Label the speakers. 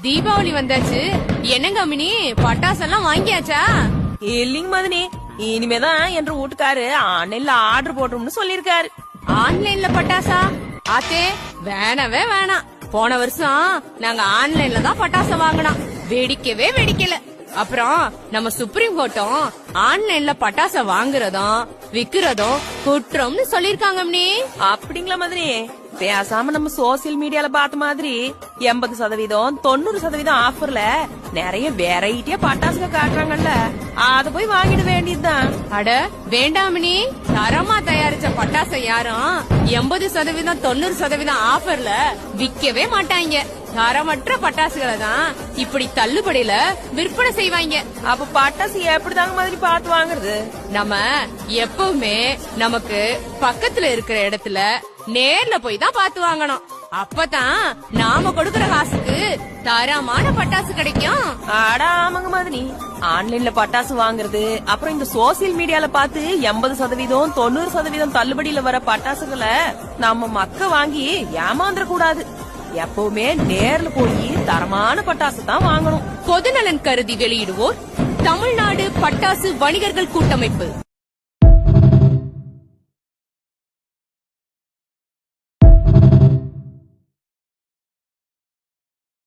Speaker 1: தீபாவளி வந்தாச்சு. என்னங்க அம்மினி, பட்டாசெல்லாம் வாங்கியாச்சா?
Speaker 2: இல்லைங்க மதனி, இனிமேதான் என்ற வீட்டுக்காரு ஆன்லைன்ல ஆர்டர் போட்டோம்னு சொல்லிருக்காரு.
Speaker 1: ஆன்லைன்ல பட்டாசா? ஆத்தே வேணவே வேணாம். போன வருஷம் நாங்க ஆன்லைன்ல தான் பட்டாசு வாங்கினோம், வெடிக்கவே வெடிக்கல. அப்புறம் நம்ம சுப்ரீம் கோர்ட்டும் ஆன்லைன்ல பட்டாச வாங்குறதும் விக்கிறதும் குற்றம்னு சொல்லிருக்காங்க.
Speaker 2: அப்படிங்களா மதனி? பேசாம நம்ம சோசியல் மீடியால பார்த்த மாதிரி 80% 90% ஆஃபர்ல நிறைய வெரைட்டியா பட்டாசுக காட்டுறாங்கல்ல, அத போய் வாங்கிட வேண்டியதுதான்.
Speaker 1: அட வேண்டாமணி, தரமா தயாரிச்ச பட்டாசை யாரும் 80% 90% ஆஃபர்ல விக்கவே மாட்டாங்க. தரமற்ற பட்டாசுகளை தான் இப்படி தள்ளுபடியில விற்பனை செய்வாங்க.
Speaker 2: அப்ப பட்டாசு எப்படிதாங்க மாதிரி பார்த்து வாங்குறது?
Speaker 1: நம்ம எப்பவுமே நமக்கு பக்கத்துல இருக்கிற இடத்துல நேர்ல போய் தான் பார்த்து வாங்கணும். அப்பதான் நாம கொடுக்கற காசுக்கு தரமான பட்டாசு கிடைக்கும்.
Speaker 2: அட ஆமாங்க மதனி, ஆன்லைன்ல பட்டாசு வாங்குறது அப்புறம் இந்த சோசியல் மீடியால பார்த்து 80% 90% தள்ளுபடியில வர பட்டாசுகளை நம்ம மக்க வாங்கி ஏமாந்துட கூடாது. எப்பவுமே நேர்ல போய் தரமான பட்டாசு தான் வாங்கணும்.
Speaker 1: பொதுநலன் கருதி வெளியிடுவோர் தமிழ்நாடு பட்டாசு வணிகர்கள் கூட்டமைப்பு.